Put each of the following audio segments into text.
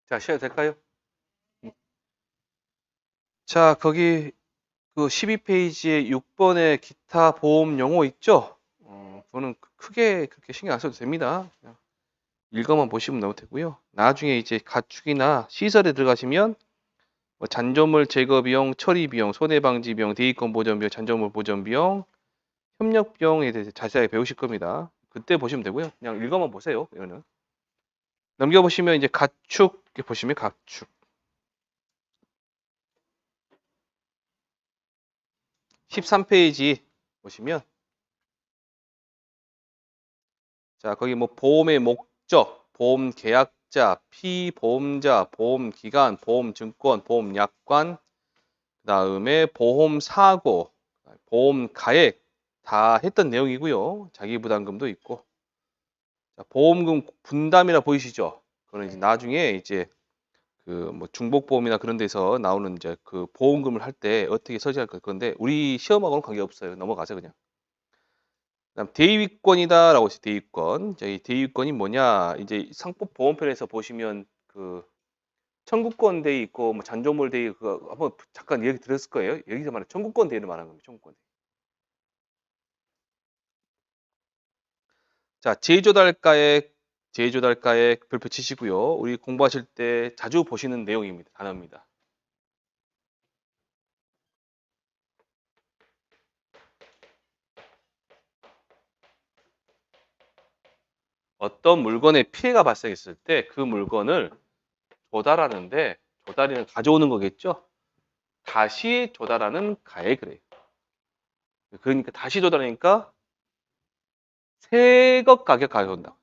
자, 시작 될까요? 자, 거기 그 12페이지에 6번에 기타 보험 용어 있죠? 그거는 크게 그렇게 신경 안 써도 됩니다. 그냥 읽어만 보시면 너무 되고요. 나중에 이제 가축이나 시설에 들어가시면 뭐 잔존물 제거 비용, 처리 비용, 손해방지 비용, 대기권 보전 비용, 잔존물 보전 비용, 협력 비용에 대해서 자세하게 배우실 겁니다. 그때 보시면 되고요. 그냥 읽어만 보세요. 이거는. 넘겨보시면 이제 가축 이렇게 보시면 가축. 13페이지 보시면 자, 거기 뭐 보험의 목적, 보험 계약자, 피보험자, 보험 기간, 보험 증권, 보험 약관, 그다음에 보험 사고, 보험 가액 다 했던 내용이고요. 자기 부담금도 있고. 자, 보험금 분담이라 보이시죠? 그거는 이제 나중에 이제 그 뭐 중복보험이나 그런 데서 나오는 이제 그 보험금을 할 때 어떻게 서지할 건데 우리 시험하고는 관계없어요. 넘어가세요, 그냥. 그다음 대위권이다라고 했어요. 대위권. 자, 이 대위권이 뭐냐? 이제 상법 보험편에서 보시면 그 청구권 대위 있고 뭐 잔존물 대위 그거 한번 잠깐 얘기 들었을 거예요. 여기서 말하는 청구권 대위를 말하는 겁니다. 청구권 대위. 자, 제조달가액 별표 치시고요. 우리 공부하실 때 자주 보시는 내용입니다. 단어입니다. 어떤 물건에 피해가 발생했을 때 그 물건을 조달하는데 조달이는 가져오는 거겠죠? 다시 조달하는 가액을 해요. 그러니까 다시 조달하니까 새것 가격 가져온다.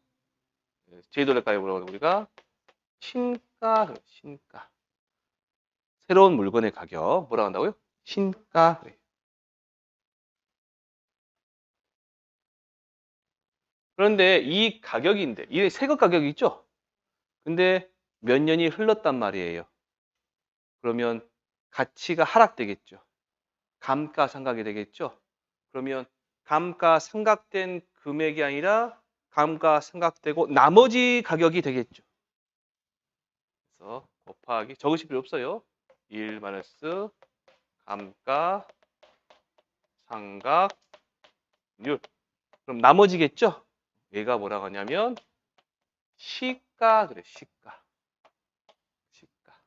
제도를 가격으로 우리가 신가, 신가. 새로운 물건의 가격 뭐라고 한다고요? 신가. 그런데 이 가격인데 이게 새것 가격이 있죠? 근데 몇 년이 흘렀단 말이에요. 그러면 가치가 하락되겠죠. 감가상각이 되겠죠. 그러면 감가상각된 금액이 아니라 감가상각되고 나머지 가격이 되겠죠. 그래서 곱하기 적으실 필요 없어요. 1 마이너스 감가상각률. 그럼 나머지겠죠? 얘가 뭐라고 하냐면 시가 그래. 시가. 시가.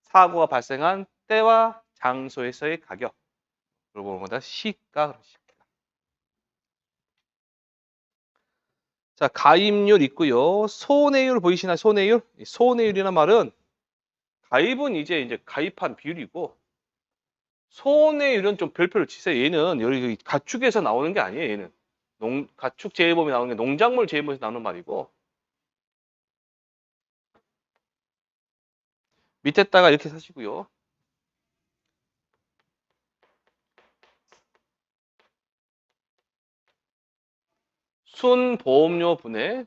사고가 발생한 때와 장소에서의 가격. 그걸 보는 거다. 시가. 시가. 자, 가입률 있고요. 손해율 보이시나요? 손해율? 손해율이라는 말은 가입은 이제 가입한 비율이고 손해율은 좀 별표를 치세요. 얘는 여기 가축에서 나오는 게 아니에요. 얘는 가축 재해보험이 나오는 게 농작물 재해보험에서 나오는 말이고 밑에다가 이렇게 사시고요. 순보험료 분의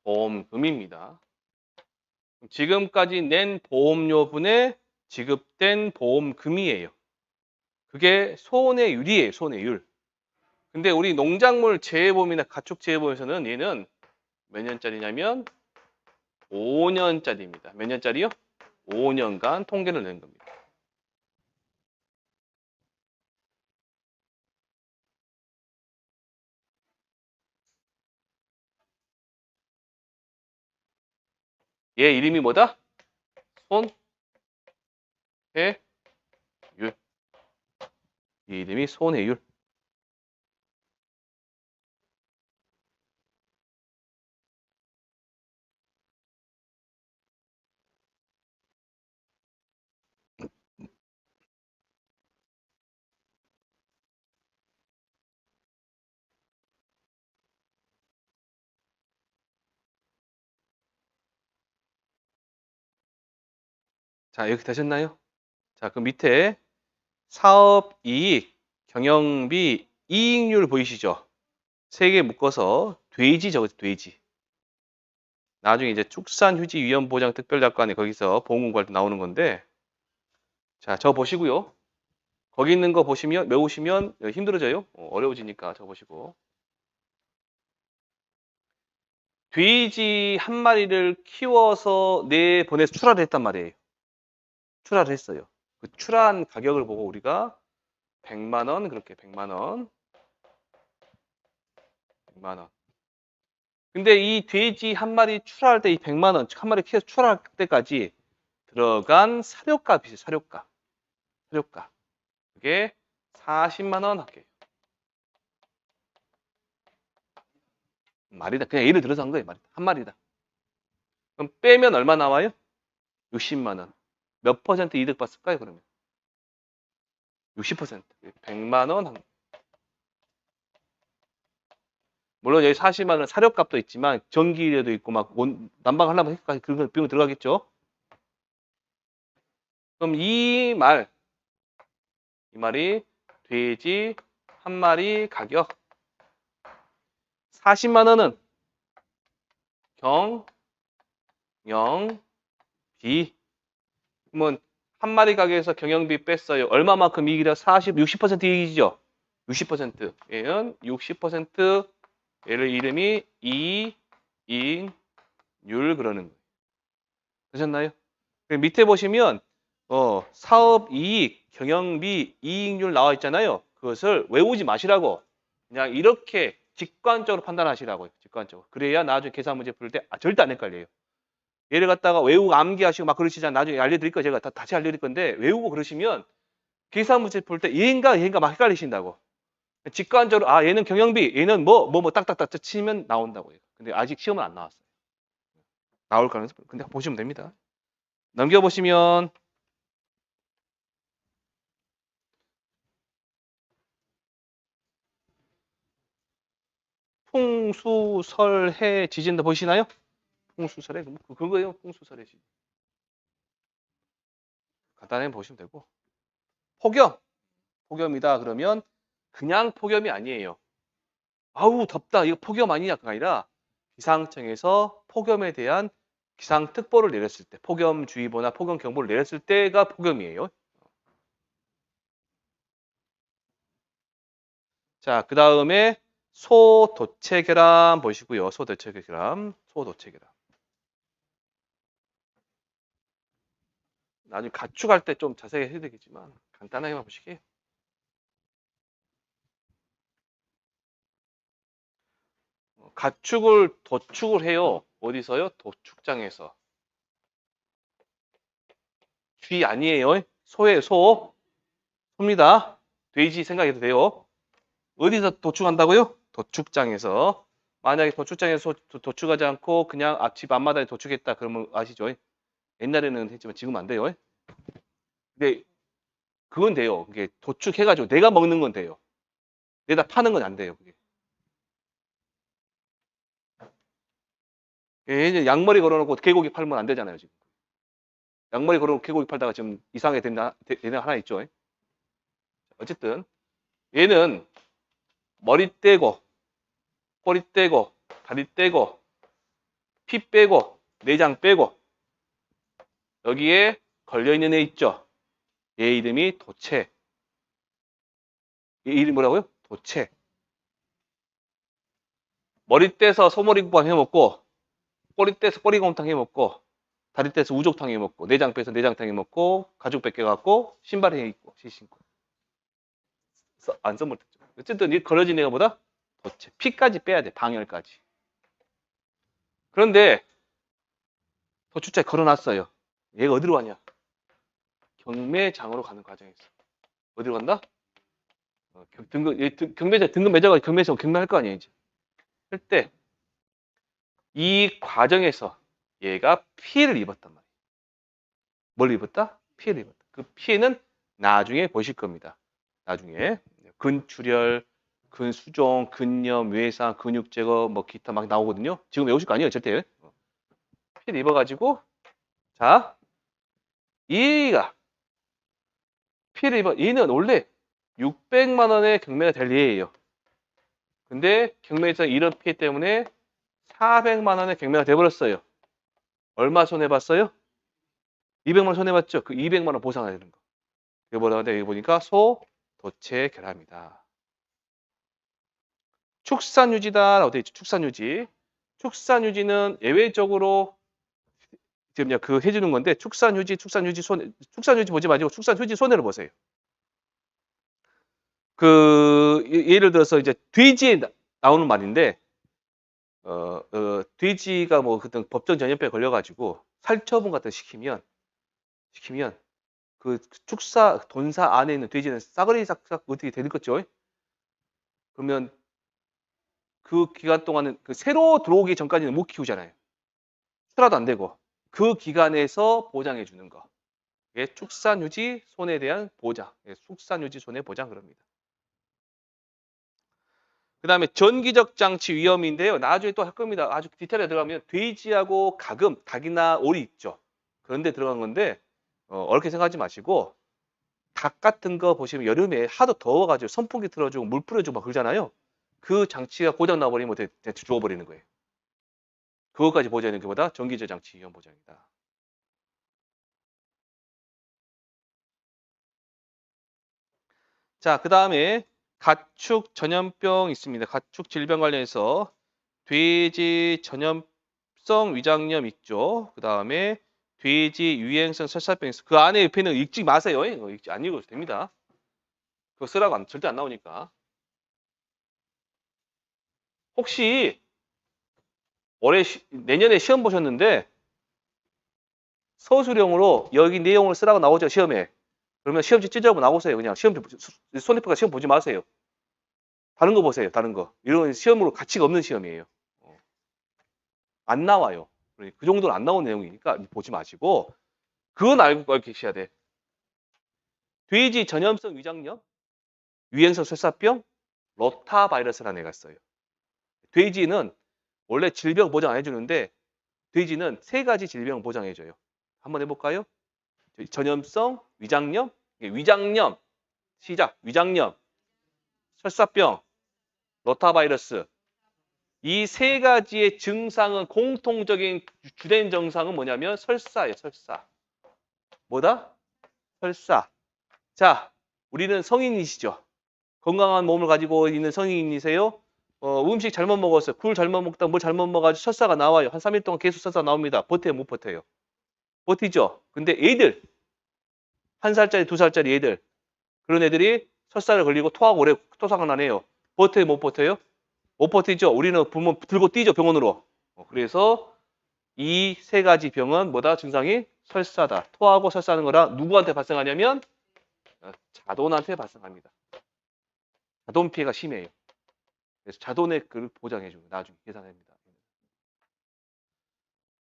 순보험금입니다. 지금까지 낸 보험료분의 지급된 보험금이에요. 그게 손해율이에요. 손해율. 근데 우리 농작물 재해보험이나 가축 재해보험에서는 얘는 몇 년짜리냐면 5년짜리입니다. 몇 년짜리요? 5년간 통계를 낸 겁니다. 얘 이름이 뭐다? 손해율. 이 이름이 손해율. 자, 이렇게 되셨나요? 자, 그 밑에 사업이익, 경영비, 이익률 보이시죠? 세 개 묶어서 돼지 적으세요. 돼지. 나중에 이제 축산휴지위험보장특별약관에 거기서 보험공부할 때 나오는 건데 자, 저 보시고요. 거기 있는 거 보시면 외우시면 힘들어져요. 어려워지니까 저 보시고 돼지 한 마리를 키워서 내보내서 출하를 했단 말이에요. 출하를 했어요. 그 출하한 가격을 보고 우리가 100만 원 그렇게 100만 원 100만 원. 근데 이 돼지 한 마리 출하할 때 이 100만 원, 한 마리 키워서 출하할 때까지 들어간 사료값이죠. 사료값. 사료값. 그게 40만 원 할게요. 말이다. 그냥 예를 들어서 한 거예요. 말이다. 한 마리다. 그럼 빼면 얼마 나와요? 60만 원. 몇 퍼센트 이득 봤을까요, 그러면? 60%. 100만 원 한. 물론 여기 40만 원 사료값도 있지만 전기료도 있고 막 난방하려면 그런 비용 들어가겠죠. 그럼 이 말이 돼지 한 마리 가격 40만 원은 경영비. 그러면 한 마리 가격에서 경영비 뺐어요. 얼마만큼 이익이라 60% 이익이죠. 60%. 얘는 60% 얘를 이름이 이익률 그러는 거예요. 되셨나요? 밑에 보시면 사업 이익, 경영비, 이익률 나와 있잖아요. 그것을 외우지 마시라고. 그냥 이렇게 직관적으로 판단하시라고요. 직관적으로. 그래야 나중에 계산 문제 풀 때 절대 안 헷갈려요. 얘를 갖다가 외우고 암기하시고 막 그러시잖아요. 나중에 알려드릴 거예요. 제가 다시 알려드릴 건데 외우고 그러시면 계산 문제 풀 때 얘인가 막 헷갈리신다고. 직관적으로 얘는 경영비, 얘는 뭐 딱딱딱 치면 나온다고요. 근데 아직 시험은 안 나왔어요. 나올 가능성. 근데 보시면 됩니다. 넘겨보시면 풍수설해 지진도 보시나요? 풍수설해 그거예요. 풍수설해 지진. 간단하게 보시면 되고 폭염이다 그러면 그냥 폭염이 아니에요. 아우 덥다 이거 폭염 아니냐가 아니라 기상청에서 폭염에 대한 기상특보를 내렸을 때 폭염주의보나 폭염경보를 내렸을 때가 폭염이에요. 자, 그 다음에 소도체결함 보시고요. 소도체결함. 나중에 가축할 때 좀 자세히 해야 되겠지만 간단하게만 보시게요. 가축을 도축을 해요. 어디서요? 도축장에서. 쥐 아니에요. 소예요. 소입니다. 돼지 생각해도 돼요. 어디서 도축한다고요? 도축장에서. 만약에 도축장에서 도축하지 않고 그냥 집 앞마당에 도축했다 그러면 아시죠? 옛날에는 했지만 지금 안 돼요. 근데 그건 돼요. 그게 도축해가지고 내가 먹는 건 돼요. 내가 파는 건 안 돼요. 그게. 이제 양머리 걸어놓고 개고기 팔면 안 되잖아요. 지금. 양머리 걸어놓고 개고기 팔다가 지금 이상하게 되는 하나 있죠. 어쨌든 얘는 머리 떼고 꼬리 떼고 다리 떼고 피 빼고 내장 빼고 여기에 걸려있는 애 있죠. 얘 이름이 도체. 얘 이름이 뭐라고요? 도체. 머리 떼서 소머리국밥 해먹고 꼬리 떼서 꼬리곰탕 해먹고 다리 떼서 우족탕 해먹고 내장 빼서 내장탕 해먹고 가죽 벗겨갖고 신발에 입고 신고 안 써먹었죠. 어쨌든 이 걸어진 애가 보다 도체. 피까지 빼야 돼. 방열까지. 그런데 도축자에 걸어놨어요. 얘가 어디로 가냐? 경매장으로 가는 과정에서. 어디로 간다? 경매장 등급 매져가지고 경매에서 경매할 거 아니에요. 이제. 할 때 이 과정에서 얘가 피해를 입었단 말이에요. 뭘 입었다? 피해를 입었다. 그 피해는 나중에 보실 겁니다. 나중에 근출혈, 근수종, 근염, 외상, 근육 제거, 뭐 기타 막 나오거든요. 지금 외우실 거 아니에요, 절대. 피해를 입어가지고 자, 얘가 피해를 입어. 얘는 원래 600만 원의 경매가 될 예예요. 근데 경매에서 이런 피해 때문에 400만 원의 경매가 돼버렸어요. 얼마 손해봤어요? 200만 원 손해봤죠? 그 200만 원 보상해야 되는 거. 이거 뭐라고 하는데 여기 보니까 도체 결함이다. 축산유지다라고 되어 있죠. 축산유지. 축산유지는 예외적으로 지금 그 해주는 건데 축산휴지 보지 마시고 축산휴지 손해를 보세요. 예를 들어서 이제 돼지에 나오는 말인데 돼지가 뭐 그때 법정 전염병에 걸려가지고 살처분 같은 거 시키면 그 돈사 안에 있는 돼지는 싸그리 싹싹 어떻게 되는 거죠? 그러면 그 기간 동안은 그 새로 들어오기 전까지는 못 키우잖아요. 수라도 안 되고 그 기간에서 보장해 주는 거. 이게 축산유지 손해에 대한 보장. 축산유지 손해 보장 그럽니다. 그 다음에 전기적 장치 위험인데요. 나중에 또 할 겁니다. 아주 디테일에 들어가면 돼지하고 가금, 닭이나 오리 있죠. 그런데 들어간 건데 어렵게 생각하지 마시고 닭 같은 거 보시면 여름에 하도 더워가지고 선풍기 틀어주고 물 뿌려주고 막 그러잖아요. 그 장치가 고장 나버리면 대충 죽어버리는 거예요. 그것까지 보장하는 것보다 전기적 장치 위험 보장이다. 자, 그 다음에 가축 전염병 있습니다. 가축 질병 관련해서 돼지 전염성 위장염 있죠. 그 다음에 돼지 유행성 설사병 있어. 그 안에 옆에는 읽지 마세요. 안 읽어도 됩니다. 그거 쓰라고 절대 안 나오니까. 혹시 내년에 시험 보셨는데 서술형으로 여기 내용을 쓰라고 나오죠, 시험에. 그러면 시험지 찢어보고 나오세요. 그냥 손해평가 시험 보지 마세요. 다른 거 보세요. 다른 거. 이런 시험으로 가치가 없는 시험이에요. 안 나와요. 그 정도는 안 나오는 내용이니까 보지 마시고 그건 알고 계셔야 돼. 돼지 전염성 위장염, 유행성 설사병, 로타바이러스라는 애가 있어요. 돼지는 원래 질병 보장 안 해주는데 돼지는 3가지 질병 보장해줘요. 한번 해볼까요? 전염성 위장염, 위장염, 시작, 위장염, 설사병, 로타바이러스. 이 3가지의 증상은 공통적인 주된 증상은 뭐냐면 설사예요, 설사. 뭐다? 설사. 자, 우리는 성인이시죠? 건강한 몸을 가지고 있는 성인이세요? 음식 잘못 먹었어요. 굴 잘못 먹다 뭘 잘못 먹어가지고 설사가 나와요. 한 3일 동안 계속 설사 나옵니다. 버텨요, 못 버텨요? 버티죠? 근데 애들, 1살짜리, 2살짜리 애들, 그런 애들이 설사를 걸리고 토하고 오래 토사가 나네요. 버텨요, 못 버텨요? 못 버티죠? 우리는 부모 들고 뛰죠, 병원으로. 그래서 이 3가지 병은 뭐다? 증상이 설사다. 토하고 설사하는 거라 누구한테 발생하냐면 자돈한테 발생합니다. 자돈 피해가 심해요. 그래서 자돈의 그 보장해주고 나중에 계산합니다.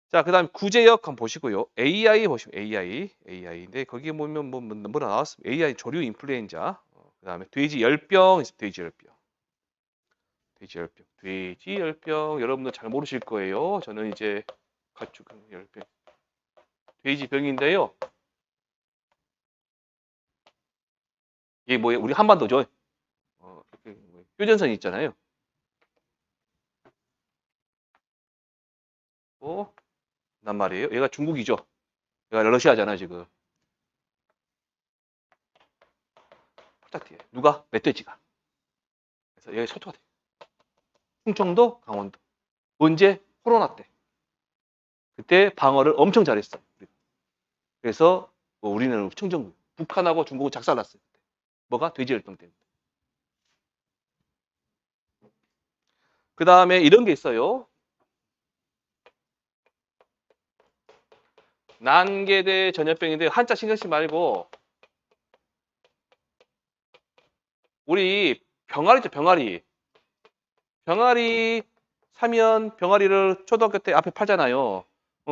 자, 그 다음 구제역 한번 보시고요. AI 보시면 AI인데 거기에 보면 뭐라 나왔습니다. AI 조류 인플루엔자. 그 다음에 돼지 열병 있습니다. 돼지 열병 여러분들 잘 모르실 거예요. 저는 이제 가축 열병 돼지 병인데요. 이게 뭐예요? 우리 한반도죠. 휴전선이 있잖아요. 난 말이에요. 얘가 중국이죠. 얘가 러시아잖아요, 지금. 딱 뒤에. 누가? 멧돼지가. 그래서 얘가 초토화 돼. 충청도, 강원도. 언제? 코로나 때. 그때 방어를 엄청 잘했어. 그래서 우리는 청정 북한하고 중국은 작살났어요. 뭐가? 돼지열병 때문에. 그 다음에 이런 게 있어요. 난개대 전염병인데 한자 신경 쓰지 말고 우리 병아리죠, 병아리. 병아리 사면 병아리를 초등학교 때 앞에 팔잖아요.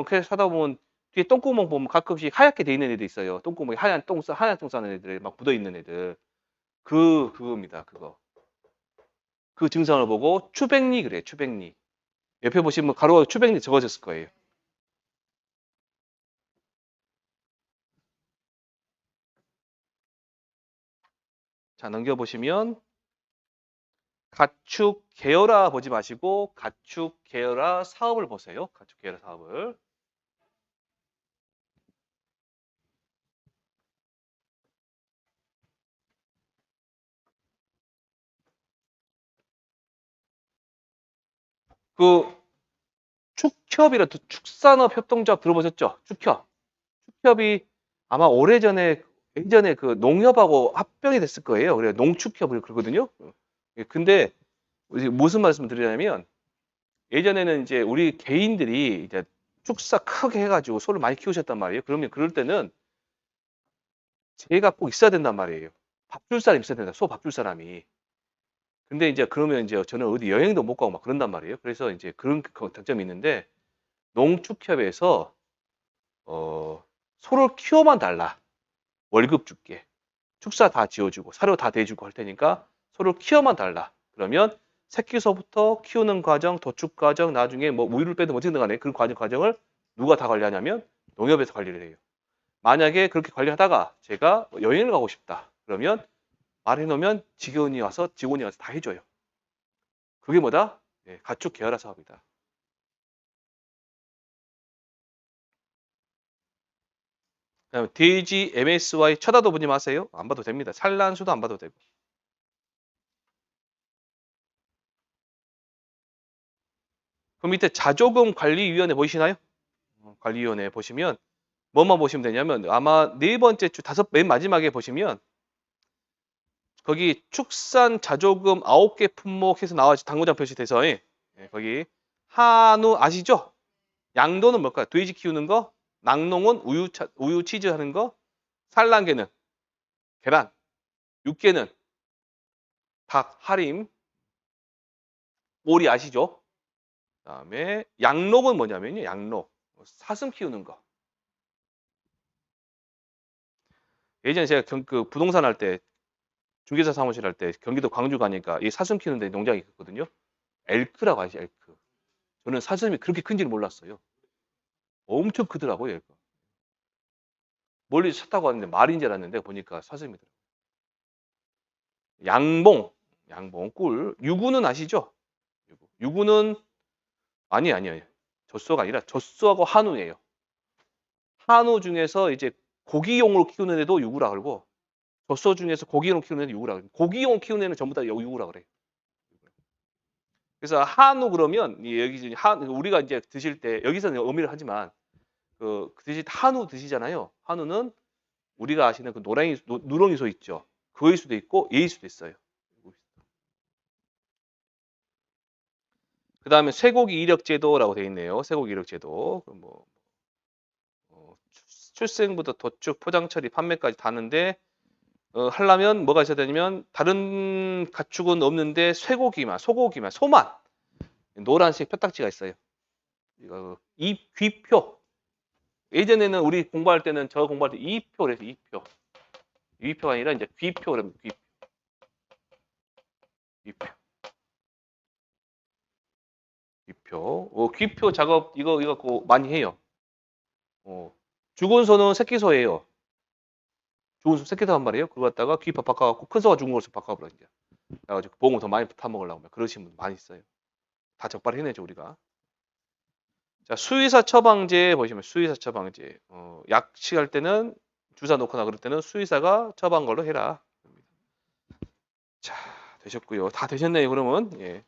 그래서 사다 보면 뒤에 똥구멍 보면 가끔씩 하얗게 돼 있는 애들 있어요. 똥구멍에 하얀 똥 싸는 애들 막 묻어 있는 애들. 그겁니다. 그거. 그 증상을 보고 추백리 그래. 추백리. 옆에 보시면 가로가 추백리 적어졌을 거예요. 자, 넘겨보시면 가축 계열화 보지 마시고 가축 계열화 사업을 보세요. 가축 계열화 사업을. 그 축협이라 축산업 협동조합 들어보셨죠? 축협. 축협이 아마 오래전에 예전에 그 농협하고 합병이 됐을 거예요. 그래 농축협을 그러거든요. 예, 근데 무슨 말씀을 드리냐면 예전에는 이제 우리 개인들이 이제 축사 크게 해가지고 소를 많이 키우셨단 말이에요. 그러면 그럴 때는 제가 꼭 있어야 된단 말이에요. 밥 줄 사람이 있어야 된다. 소 밥 줄 사람이. 근데 이제 그러면 이제 저는 어디 여행도 못 가고 막 그런단 말이에요. 그래서 이제 그런 단점이 있는데 농축협에서 소를 키워만 달라. 월급 줄게. 축사 다 지어주고 사료 다 대주고 할 테니까 소를 키워만 달라. 그러면 새끼소부터 키우는 과정, 도축 과정, 나중에 뭐 우유를 빼든 어쨌든 간에 그 과정을 누가 다 관리하냐면 농협에서 관리를 해요. 만약에 그렇게 관리하다가 제가 여행을 가고 싶다. 그러면 말해놓으면 직원이 와서 다 해줘요. 그게 뭐다? 네, 가축 계열화 사업이다. 그다음에 돼지 MSY 쳐다도 보지 마세요. 안 봐도 됩니다. 산란수도 안 봐도 되고. 그 밑에 자조금관리위원회 보이시나요? 관리위원회 보시면 뭐만 보시면 되냐면 아마 네 번째 주 맨 마지막에 보시면 거기 축산 자조금 9개 품목해서 나와있죠. 당구장 표시돼서 예, 거기 한우 아시죠? 양도는 뭘까요? 돼지 키우는 거, 낙농은 우유 치즈 하는 거, 산란계는 계란, 육계는 닭, 하림, 오리 아시죠? 그다음에 양록은 뭐냐면요. 양록 사슴 키우는 거. 예전에 제가 그 부동산 할 때 중개사 사무실 할 때 경기도 광주 가니까 이 사슴 키우는 데 농장이 있거든요. 엘크라고 하시죠. 엘크. 저는 사슴이 그렇게 큰지를 몰랐어요. 엄청 크더라고요. 얘가. 멀리 차 타고 왔는데 말인 줄 알았는데 보니까 사슴이더라고요. 양봉, 꿀. 유구는 아시죠? 유구는 아니에요. 젖소가 아니라 젖소하고 한우예요. 한우 중에서 이제 고기용으로 키우는 애도 유구라 그러고 젖소 중에서 고기용 키우는 애도 유구라 그래요. 고기용 키우는 애는 전부 다 유구라 그래요. 그래서 한우 그러면 여기 우리가 이제 드실 때 여기서는 의미를 하지만 그 드실 때 한우 드시잖아요. 한우는 우리가 아시는 그 누렁이 소 있죠. 그거일 수도 있고 얘일 수도 있어요. 그 다음에 쇠고기 이력 제도라고 되어 있네요. 쇠고기 이력 제도. 뭐 출생부터 도축, 포장 처리, 판매까지 다는데 하려면 뭐가 있어야 되냐면 다른 가축은 없는데 소고기만, 소만 노란색 표딱지가 있어요. 이거 귀표. 예전에는 우리 공부할 때는 저 공부할 때 이표 그래서 이표. 이표가 아니라 이제 귀표 그러면 귀표. 귀표. 귀표 작업 이거 갖고 많이 해요. 죽은 소는 새끼소예요. 죽은 소 새끼소 한 마리예요. 그거 갖다가 귀표 바꿔갖고 큰 소가 죽은 것을 바꿔버려 이제. 그래가지고 보험을 더 많이 타먹으려고 그러시는 분 많이 있어요. 다 적발해내죠 우리가. 자, 수의사 처방제 보시면 수의사 처방제. 약식할 때는 주사 놓거나 그럴 때는 수의사가 처방 걸로 해라. 자, 되셨고요. 다 되셨네요. 그러면 예.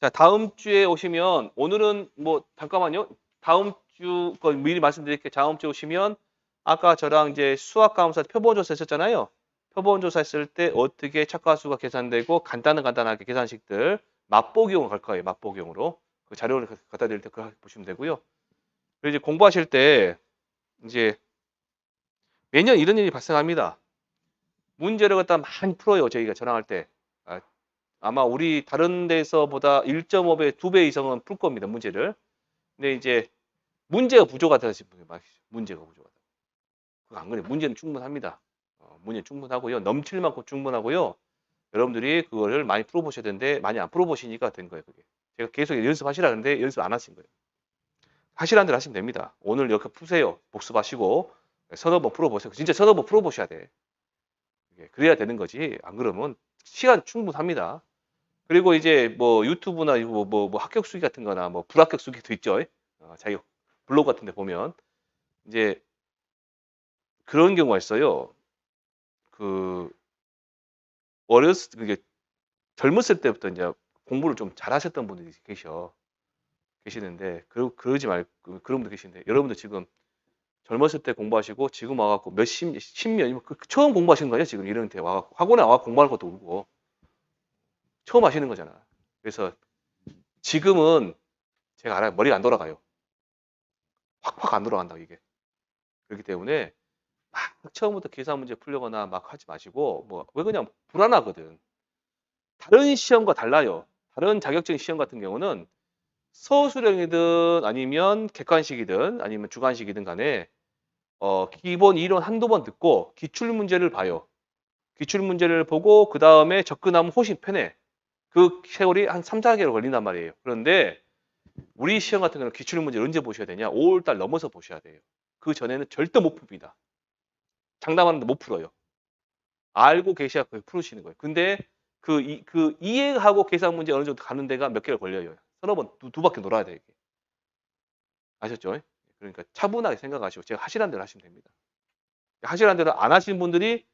자, 다음 주에 오시면 오늘은 뭐 잠깐만요. 다음 주 거 미리 말씀드릴게요. 다음 주에 오시면 아까 저랑 이제 수학 감사 표본조사 했었잖아요. 표본조사 했을 때 어떻게 착과수가 계산되고 간단하게 계산식들 맛보기용으로 갈 거예요. 맛보기용으로. 그 자료를 갖다 드릴 때 그거 보시면 되고요. 그리고 이제 공부하실 때 이제 매년 이런 일이 발생합니다. 문제를 갖다 많이 풀어요. 저희가 전화할 때. 아마 우리 다른 데서보다 1.5배, 2배 이상은 풀 겁니다. 문제를. 근데 이제 문제가 부족하다 하시는 분이 많으시죠. 문제가 부족하다. 그거 안 그래요. 문제는 충분합니다. 문제는 충분하고요. 넘칠 만큼 충분하고요. 여러분들이 그거를 많이 풀어보셔야 되는데 많이 안 풀어보시니까 된 거예요. 그게. 제가 계속 연습하시라는데 연습 안 하신 거예요. 하시라는 대로 하시면 됩니다. 오늘 이렇게 푸세요. 복습하시고 서너 번 풀어보세요. 진짜 서너 번 풀어보셔야 돼. 그래야 되는 거지. 안 그러면 시간 충분합니다. 그리고 이제 뭐 유튜브나 뭐 합격 수기 같은 거나 뭐 불합격 수기도 있죠. 자기 블로그 같은 데 보면 이제 그런 경우가 있어요. 그 어렸을 때 그게 젊었을 때부터 이제 공부를 좀 잘하셨던 분들이 계셔. 계시는데 그러지 말고 그런 분들 계시는데 여러분들 지금 젊었을 때 공부하시고 지금 와갖고 십년 처음 공부하시는 거예요 지금 이런 데 와갖고 학원에 와갖고 공부하는 것도 모르고 처음 하시는 거잖아. 그래서 지금은 제가 알아요. 머리가 안 돌아가요. 확확 안 돌아간다 이게. 그렇기 때문에 막 처음부터 계산 문제 풀려거나 막 하지 마시고 뭐 왜 그냥 불안하거든. 다른 시험과 달라요. 다른 자격증 시험 같은 경우는 서술형이든 아니면 객관식이든 아니면 주관식이든 간에 기본 이론 한두 번 듣고 기출 문제를 봐요. 기출 문제를 보고 그 다음에 접근하면 훨씬 편해. 그 세월이 한 3, 4개월 걸린단 말이에요. 그런데 우리 시험 같은 경우는 기출 문제를 언제 보셔야 되냐? 5월달 넘어서 보셔야 돼요. 그 전에는 절대 못 풉니다. 장담하는데 못 풀어요. 알고 계셔야 풀으시는 거예요. 근데 그 이해하고 계산 문제 어느 정도 가는 데가 몇 개월 걸려요. 서너 번, 두 바퀴 놀아야 돼요. 이게. 아셨죠? 그러니까 차분하게 생각하시고 제가 하시라는 대로 하시면 됩니다. 하시라는 대로 안 하시는 분들이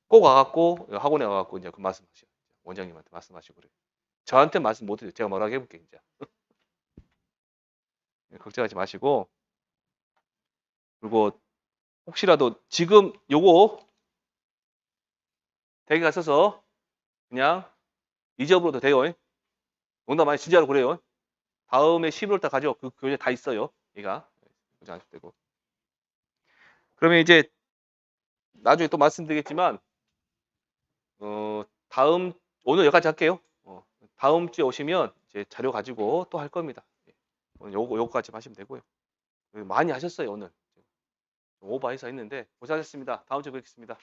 꼭 와갖고 학원에 와갖고 이제 그 말씀하셔요. 원장님한테 말씀하시고 그래요. 저한테 말씀 못 해요. 제가 뭐라고 해볼게요. 이제. 걱정하지 마시고 그리고 혹시라도 지금 요거 댁에 가셔서 그냥 잊어버려도 돼요. 농담 많이 진짜로 그래요. 다음에 11월달 가죠. 그 교재 다 있어요. 얘가 걱정 안 하셔도 되고. 그러면 이제 나중에 또 말씀드리겠지만 다음 오늘 여기까지 할게요. 다음 주에 오시면 이제 자료 가지고 또 할 겁니다. 오늘 요거까지 하시면 되고요. 많이 하셨어요 오늘. 오버해서 했는데 고생하셨습니다. 다음 주에 뵙겠습니다.